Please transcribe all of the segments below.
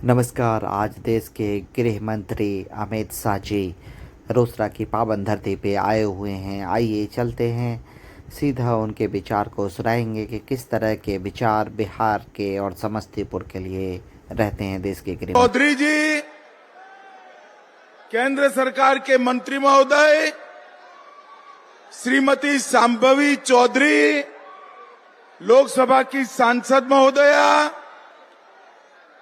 नमस्कार। आज देश के गृह मंत्री अमित शाह जी रोसड़ा की पावन धरती पे आए हुए हैं। आइए चलते हैं, सीधा उनके विचार को सुनाएंगे कि किस तरह के विचार बिहार के और समस्तीपुर के लिए रहते हैं देश के गृह मंत्री। चौधरी जी, केंद्र सरकार के मंत्री महोदय, श्रीमती शांभवी चौधरी, लोकसभा की सांसद महोदया,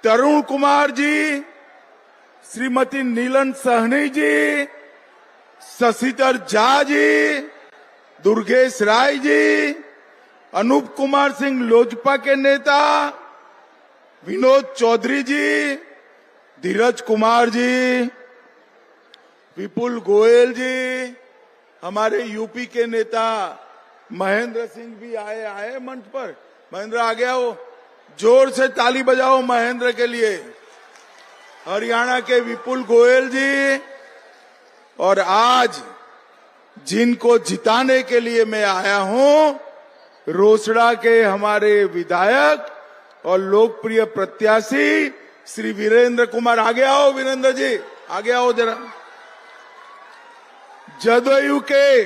तरुण कुमार जी, श्रीमती नीलन सहनी जी, शशिधर झा जी, दुर्गेश राय जी, अनूप कुमार सिंह लोजपा के नेता, विनोद चौधरी जी, धीरज कुमार जी, विपुल गोयल जी, हमारे यूपी के नेता महेंद्र सिंह भी आए मंच पर। महेंद्र आ गया हो, जोर से ताली बजाओ महेंद्र के लिए। हरियाणा के विपुल गोयल जी, और आज जिनको जिताने के लिए मैं आया हूं, रोसड़ा के हमारे विधायक और लोकप्रिय प्रत्याशी श्री वीरेंद्र कुमार। आगे आओ वीरेंद्र जी, आगे आओ जरा। जदयू के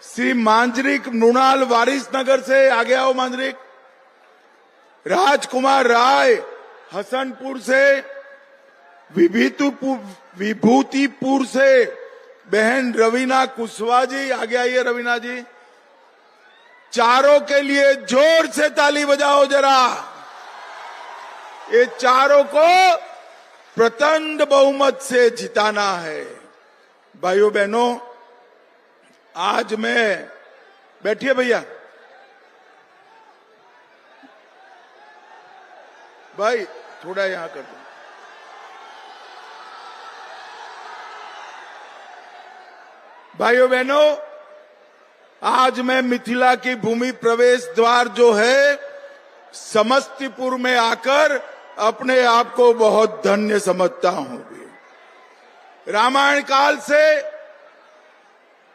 श्री मांजरिक मृणाल वारिस नगर से, आगे आओ मांजरिक। राजकुमार राय हसनपुर से, विभूतिपुर से बहन रवीना कुशवाहा जी, आगे आइए रवीना जी। चारों के लिए जोर से ताली बजाओ जरा। ये चारों को प्रचंड बहुमत से जिताना है। भाइयों बहनों, आज मैं, बैठिए भैया, भाई थोड़ा यहां कर दो। भाइयों बहनों, आज मैं मिथिला की भूमि प्रवेश द्वार जो है समस्तीपुर में आकर अपने आप को बहुत धन्य समझता हूं। रामायण काल से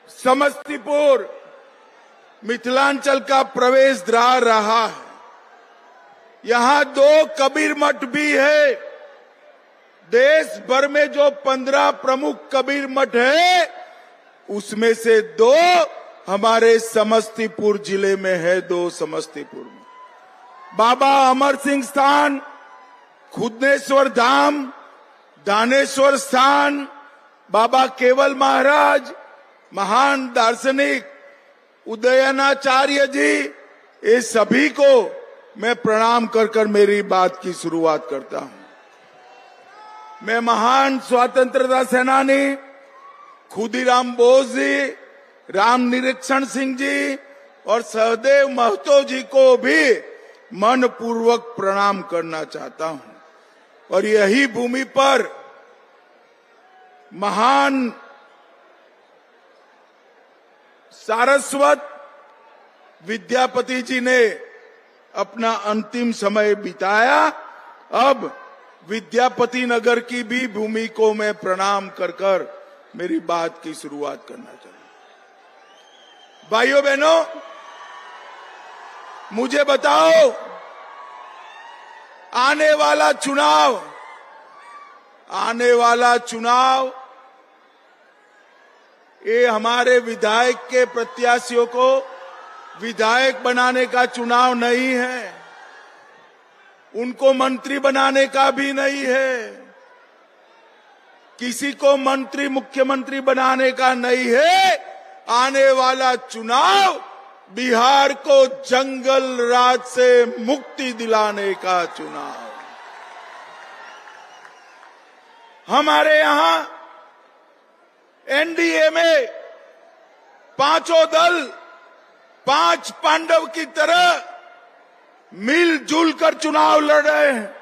समस्तीपुर मिथिलांचल का प्रवेश द्वार रहा है। यहां 2 कबीर मठ भी है। देश भर में जो 15 प्रमुख कबीर मठ है, उसमें से 2 हमारे समस्तीपुर जिले में है। 2 समस्तीपुर में, बाबा अमर सिंह स्थान, खुदनेश्वर धाम, दानेश्वर स्थान, बाबा केवल महाराज, महान दार्शनिक उदयनाचार्य जी, ये सभी को मैं प्रणाम कर मेरी बात की शुरुआत करता हूं। मैं महान स्वतंत्रता सेनानी खुदीराम बोस जी, राम निरीक्षण सिंह जी और सहदेव महतो जी को भी मनपूर्वक प्रणाम करना चाहता हूं। और यही भूमि पर महान सारस्वत विद्यापति जी ने अपना अंतिम समय बिताया। अब विद्यापति नगर की भी भूमि को मैं प्रणाम कर मेरी बात की शुरुआत करना चाहूंगा। भाइयों बहनों, मुझे बताओ, आने वाला चुनाव ये हमारे विधायक के प्रत्याशियों को विधायक बनाने का चुनाव नहीं है, उनको मंत्री बनाने का भी नहीं है, किसी को मंत्री मुख्यमंत्री बनाने का नहीं है। आने वाला चुनाव बिहार को जंगल राज से मुक्ति दिलाने का चुनाव। हमारे यहां एनडीए में 5 दल 5 पांडव की तरह मिलजुल कर चुनाव लड़ रहे हैं।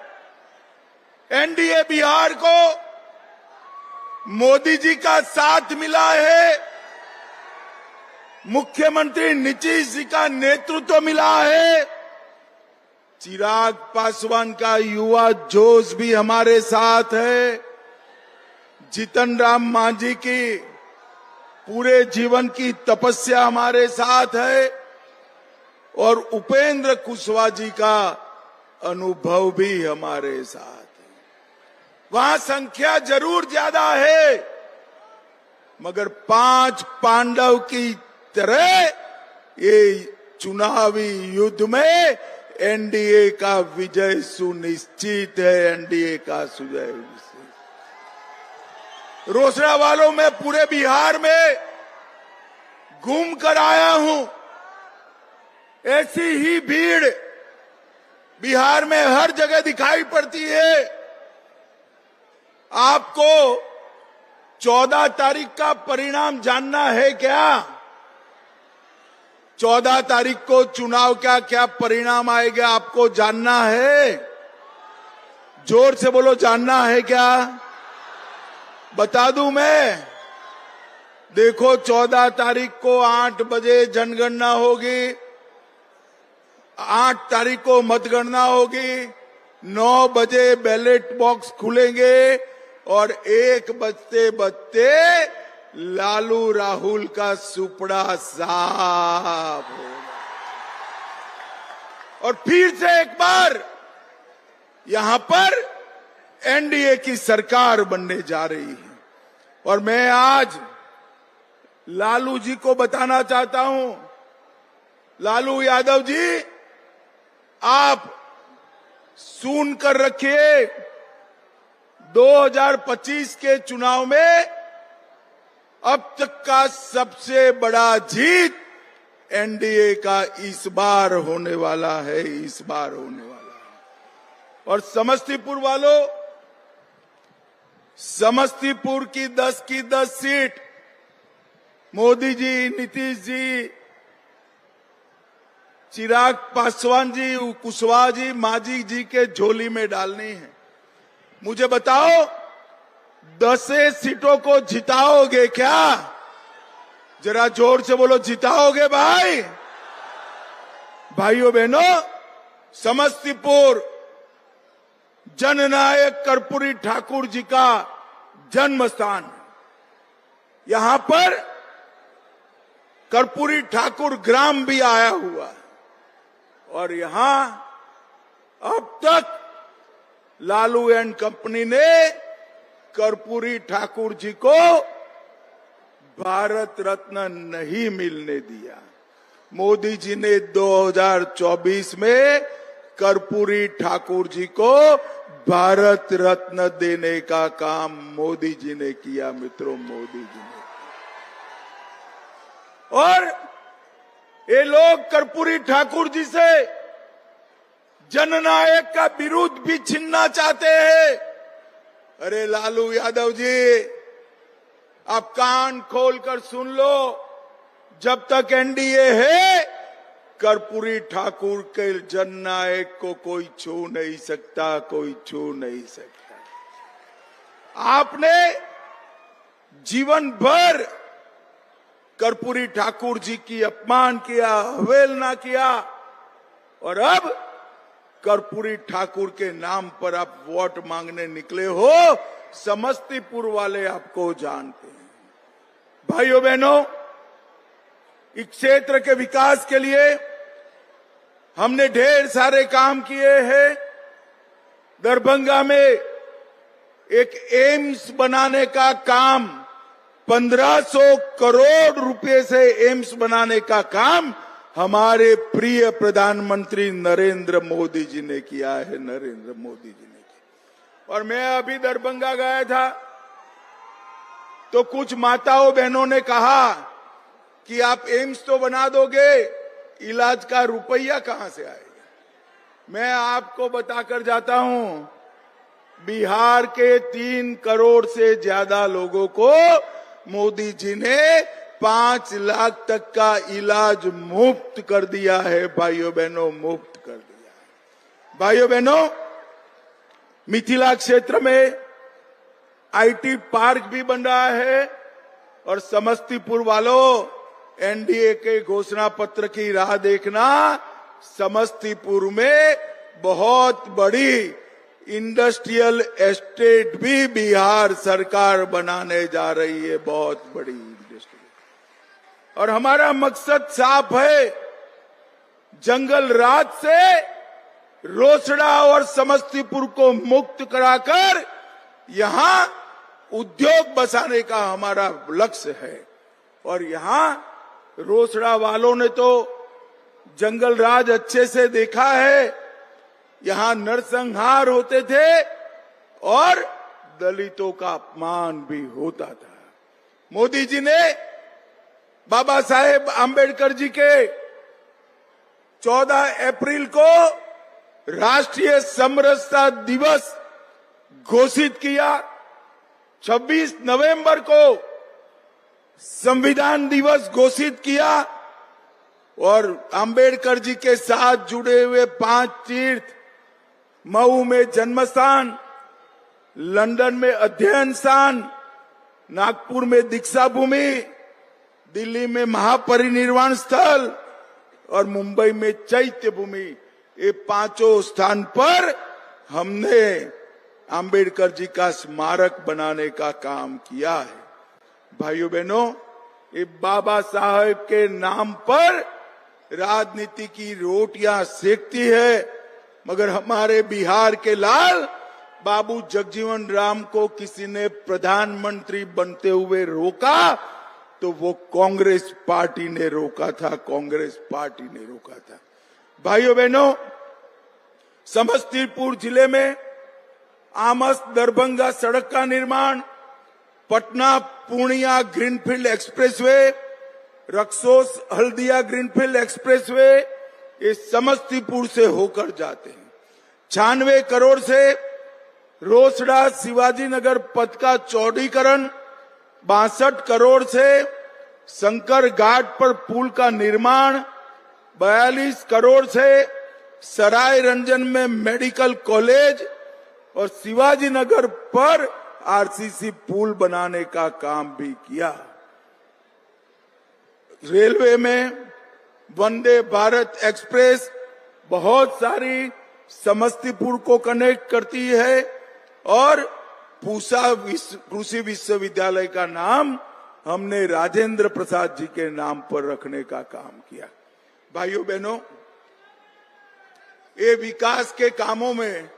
एनडीए बिहार को मोदी जी का साथ मिला है, मुख्यमंत्री नीतीश जी का नेतृत्व मिला है, चिराग पासवान का युवा जोश भी हमारे साथ है, जीतन राम मांझी की पूरे जीवन की तपस्या हमारे साथ है, और उपेंद्र कुशवाहा जी का अनुभव भी हमारे साथ है। वहां संख्या जरूर ज्यादा है, मगर 5 पांडव की तरह ये चुनावी युद्ध में एनडीए का विजय सुनिश्चित है। एनडीए का विजय। रोसड़ा वालों में पूरे बिहार में घूम कर आया हूं। ऐसी ही भीड़ बिहार में हर जगह दिखाई पड़ती है। आपको 14 तारीख का परिणाम जानना है क्या? 14 तारीख को चुनाव का क्या परिणाम आएगा आपको जानना है? जोर से बोलो, जानना है क्या? बता दूं मैं? देखो, 14 तारीख को 8 बजे जनगणना होगी, 8 तारीख को मतगणना होगी, 9 बजे बैलेट बॉक्स खुलेंगे और 1 बजते बजते लालू राहुल का सुपड़ा साफ होगा और फिर से एक बार यहां पर एनडीए की सरकार बनने जा रही है। और मैं आज लालू जी को बताना चाहता हूं, लालू यादव जी, आप सुन कर रखिए, 2025 के चुनाव में अब तक का सबसे बड़ा जीत एनडीए का इस बार होने वाला है, इस बार होने वाला है। और समस्तीपुर वालों, समस्तीपुर की 10 सीट मोदी जी, नीतीश जी, चिराग पासवान जी, कुशवाहा जी, मांझी जी के झोली में डालनी है। मुझे बताओ, 10 सीटों को जिताओगे क्या? जरा जोर से बोलो, जिताओगे भाई? भाइयों बहनों, समस्तीपुर जननायक कर्पूरी ठाकुर जी का जन्म स्थान है। यहां पर कर्पूरी ठाकुर ग्राम भी आया हुआ है और यहां अब तक लालू एंड कंपनी ने कर्पूरी ठाकुर जी को भारत रत्न नहीं मिलने दिया। मोदी जी ने 2024 में कर्पूरी ठाकुर जी को भारत रत्न देने का काम मोदी जी ने किया। मित्रों, मोदी जी ने। और ये लोग कर्पूरी ठाकुर जी से जननायक का बिरुद भी छीनना चाहते हैं। अरे लालू यादव जी, आप कान खोलकर सुन लो, जब तक एनडीए है, कर्पूरी ठाकुर के जननायक को कोई छू नहीं सकता, कोई छू नहीं सकता। आपने जीवन भर कर्पूरी ठाकुर जी की अपमान किया, अवहेलना किया और अब कर्पूरी ठाकुर के नाम पर आप वोट मांगने निकले हो। समस्तीपुर वाले आपको जानते हैं। भाइयों बहनों, इस क्षेत्र के विकास के लिए हमने ढेर सारे काम किए हैं। दरभंगा में एक एम्स बनाने का काम, 1500 करोड़ रुपए से एम्स बनाने का काम हमारे प्रिय प्रधानमंत्री नरेंद्र मोदी जी ने किया है, नरेंद्र मोदी जी ने किया। और मैं अभी दरभंगा गया था तो कुछ माताओं बहनों ने कहा कि आप एम्स तो बना दोगे, इलाज का रुपया कहां से आएगा? मैं आपको बताकर जाता हूं, बिहार के 3 करोड़ से ज्यादा लोगों को मोदी जी ने 5 लाख तक का इलाज मुफ्त कर दिया है। भाइयों बहनों, मुफ्त कर दिया है। भाइयों बहनों, मिथिला क्षेत्र में आईटी पार्क भी बन रहा है और समस्तीपुर वालों, एनडीए के घोषणा पत्र की राह देखना। समस्तीपुर में बहुत बड़ी इंडस्ट्रियल एस्टेट भी बिहार सरकार बनाने जा रही है, बहुत बड़ी इंडस्ट्री। और हमारा मकसद साफ है, जंगल राज से रोसड़ा और समस्तीपुर को मुक्त कराकर यहां उद्योग बसाने का हमारा लक्ष्य है। और यहां रोसड़ा वालों ने तो जंगल राज अच्छे से देखा है। यहां नरसंहार होते थे और दलितों का अपमान भी होता था। मोदी जी ने बाबा साहेब आंबेडकर जी के 14 अप्रैल को राष्ट्रीय समरसता दिवस घोषित किया। 26 नवंबर को संविधान दिवस घोषित किया और आंबेडकर जी के साथ जुड़े हुए 5 तीर्थ, मऊ में जन्म स्थान, लंदन में अध्ययन स्थान, नागपुर में दीक्षा भूमि, दिल्ली में महापरिनिर्वाण स्थल और मुंबई में चैत्य भूमि, ये 5 स्थान पर हमने आंबेडकर जी का स्मारक बनाने का काम किया है। भाइयों बहनों, ये बाबा साहेब के नाम पर राजनीति की रोटियां सेकती है, मगर हमारे बिहार के लाल बाबू जगजीवन राम को किसी ने प्रधानमंत्री बनते हुए रोका तो वो कांग्रेस पार्टी ने रोका था, कांग्रेस पार्टी ने रोका था। भाइयों बहनों, समस्तीपुर जिले में आमस दरभंगा सड़क का निर्माण, Patna Purnia greenfield expressway, Raxaul Haldia greenfield expressway, ये समस्तीपुर से होकर जाते हैं। 96 करोड़ से रोसड़ा शिवाजी नगर पथ का चौड़ीकरण, 62 करोड़ से शंकर घाट पर पुल का निर्माण, 42 करोड़ से सराय रंजन में मेडिकल कॉलेज और शिवाजी नगर पर आरसीसी पुल बनाने का काम भी किया। रेलवे में वंदे भारत एक्सप्रेस बहुत सारी समस्तीपुर को कनेक्ट करती है और पूसा कृषि विश्वविद्यालय का नाम हमने राजेंद्र प्रसाद जी के नाम पर रखने का काम किया। भाइयों बहनों, ये विकास के कामों में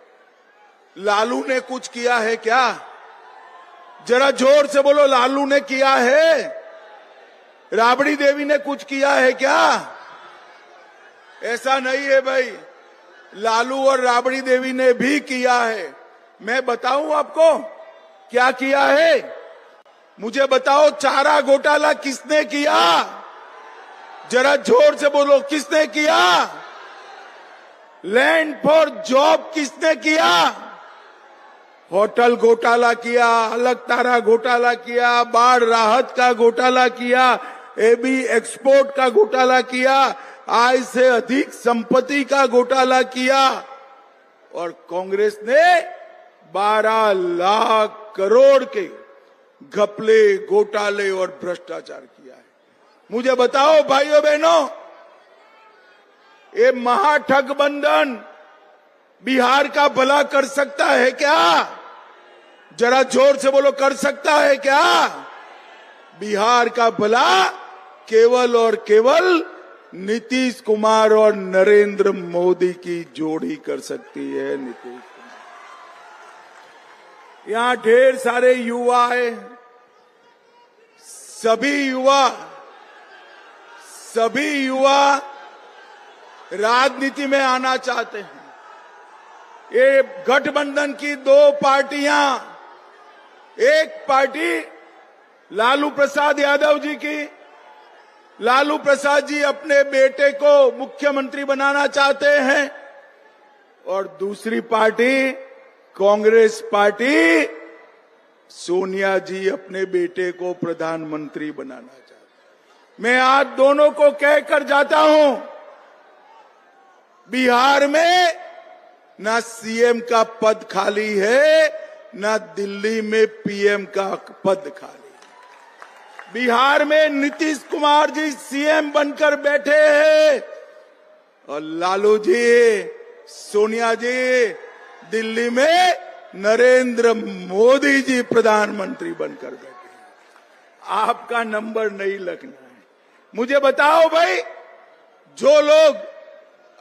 लालू ने कुछ किया है क्या? जरा जोर से बोलो, लालू ने किया है? राबड़ी देवी ने कुछ किया है क्या? ऐसा नहीं है भाई, लालू और राबड़ी देवी ने भी किया है। मैं बताऊं आपको क्या किया है? मुझे बताओ, चारा घोटाला किसने किया? जरा जोर से बोलो, किसने किया? लैंड फॉर जॉब किसने किया? होटल घोटाला किया, अलकतारा घोटाला किया, बाढ़ राहत का घोटाला किया, एबी एक्सपोर्ट का घोटाला किया, आय से अधिक संपत्ति का घोटाला किया और कांग्रेस ने 12 लाख करोड़ के घपले, घोटाले और भ्रष्टाचार किया है। मुझे बताओ भाइयों बहनों, ये महागठबंधन बिहार का भला कर सकता है क्या? जरा जोर से बोलो, कर सकता है क्या? बिहार का भला केवल और केवल नीतीश कुमार और नरेंद्र मोदी की जोड़ी कर सकती है। नीतीश कुमार, यहां ढेर सारे युवा है, सभी युवा राजनीति में आना चाहते हैं। ये गठबंधन की 2 पार्टियां, एक पार्टी लालू प्रसाद यादव जी की, लालू प्रसाद जी अपने बेटे को मुख्यमंत्री बनाना चाहते हैं और दूसरी पार्टी कांग्रेस पार्टी, सोनिया जी अपने बेटे को प्रधानमंत्री बनाना चाहते हैं। मैं आज दोनों को कहकर जाता हूं, बिहार में ना सीएम का पद खाली है, ना दिल्ली में पीएम का पद खाली है। बिहार में नीतीश कुमार जी सीएम बनकर बैठे हैं और लालू जी, सोनिया जी दिल्ली में नरेंद्र मोदी जी प्रधानमंत्री बनकर बैठे हैं। आपका नंबर नहीं लगना है। मुझे बताओ भाई, जो लोग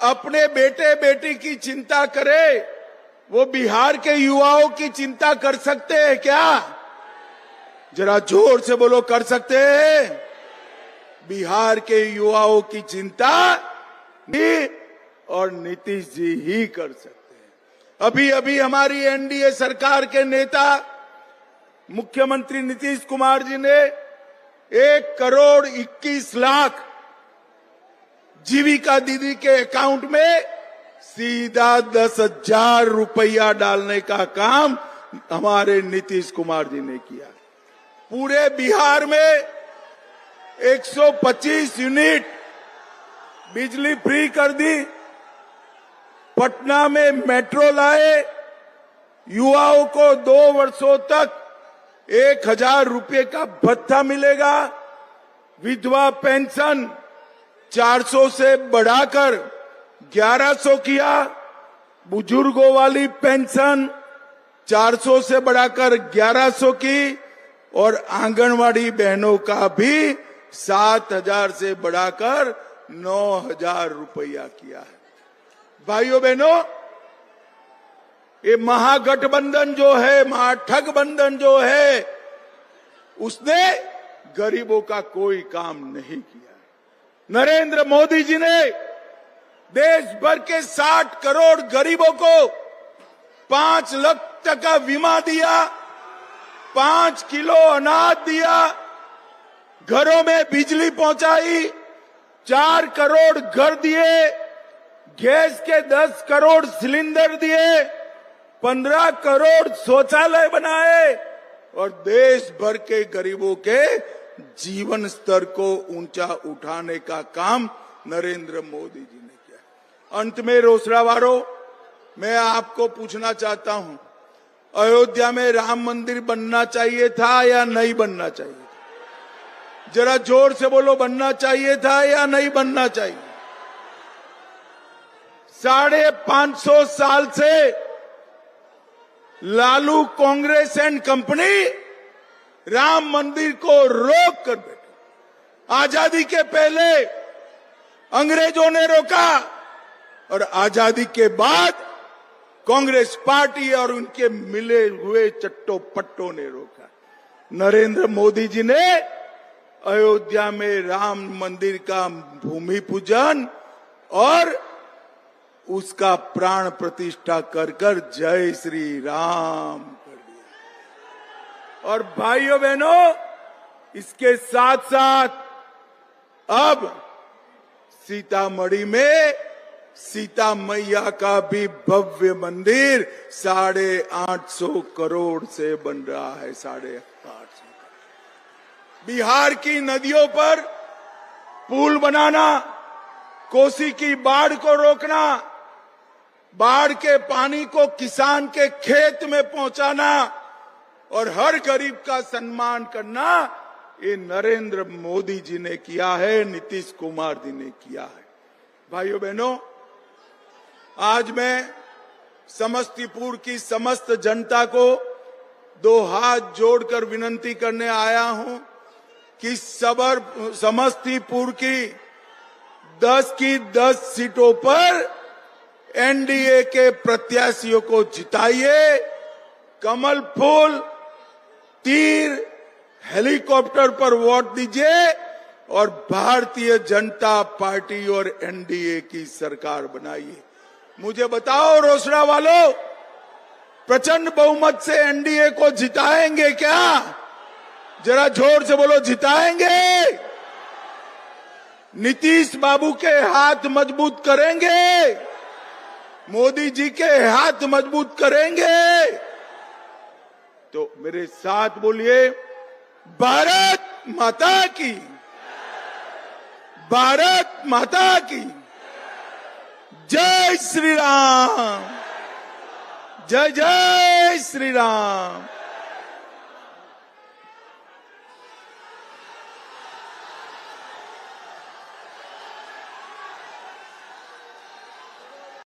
अपने बेटे बेटी की चिंता करे वो बिहार के युवाओं की चिंता कर सकते हैं क्या? जरा जोर से बोलो, कर सकते हैं? बिहार के युवाओं की चिंता भी और नीतीश जी ही कर सकते हैं। अभी अभी हमारी एनडीए सरकार के नेता मुख्यमंत्री नीतीश कुमार जी ने 1,21,00,000 जीविका दीदी के अकाउंट में सीधा 10,000 रुपया डालने का काम हमारे नीतीश कुमार जी ने किया। पूरे बिहार में 125 यूनिट बिजली फ्री कर दी। पटना में मेट्रो लाए। युवाओं को 2 वर्षों तक 1,000 रुपये का भत्ता मिलेगा। विधवा पेंशन 400 से बढ़ाकर 1100 किया। बुजुर्गों वाली पेंशन 400 से बढ़ाकर 1100 की और आंगनवाड़ी बहनों का भी 7,000 से बढ़ाकर 9,000 रुपया किया है। भाइयों बहनों, ये महागठबंधन जो है, महाठगबंधन जो है, उसने गरीबों का कोई काम नहीं किया। नरेंद्र मोदी जी ने देश भर के 60 करोड़ गरीबों को 5 लाख का बीमा दिया, 5 किलो अनाज दिया, घरों में बिजली पहुंचाई, 4 करोड़ घर दिए, गैस के 10 करोड़ सिलेंडर दिए, 15 करोड़ शौचालय बनाए और देश भर के गरीबों के जीवन स्तर को ऊंचा उठाने का काम नरेंद्र मोदी जी ने किया। अंत में रोसड़ावालों, मैं आपको पूछना चाहता हूं, अयोध्या में राम मंदिर बनना चाहिए था या नहीं बनना चाहिए था? जरा जोर से बोलो, बनना चाहिए था या नहीं बनना चाहिए? 550 साल से लालू कांग्रेस एंड कंपनी राम मंदिर को रोक कर बैठे। आजादी के पहले अंग्रेजों ने रोका और आजादी के बाद कांग्रेस पार्टी और उनके मिले हुए चट्टो पट्टों ने रोका। नरेंद्र मोदी जी ने अयोध्या में राम मंदिर का भूमि पूजन और उसका प्राण प्रतिष्ठा कर कर जय श्री राम कर दिया। और भाइयों बहनों, इसके साथ साथ अब सीतामढ़ी में सीता मैया का भी भव्य मंदिर 850 करोड़ से बन रहा है। 850। बिहार की नदियों पर पुल बनाना, कोसी की बाढ़ को रोकना, बाढ़ के पानी को किसान के खेत में पहुंचाना और हर गरीब का सम्मान करना, ये नरेंद्र मोदी जी ने किया है, नीतीश कुमार जी ने किया है। भाइयों बहनों, आज मैं समस्तीपुर की समस्त जनता को 2 हाथ जोड़कर विनती करने आया हूं कि समस्तीपुर की 10 सीटों पर एनडीए के प्रत्याशियों को जिताइए। कमल फूल, तीर, हेलीकॉप्टर पर वोट दीजिए और भारतीय जनता पार्टी और एनडीए की सरकार बनाइए। मुझे बताओ रोसड़ा वालों, प्रचंड बहुमत से एनडीए को जिताएंगे क्या? जरा जोर से बोलो, जिताएंगे? नीतीश बाबू के हाथ मजबूत करेंगे? मोदी जी के हाथ मजबूत करेंगे? तो मेरे साथ बोलिए, भारत माता की, भारत माता की जय श्री राम, जय जय श्री राम।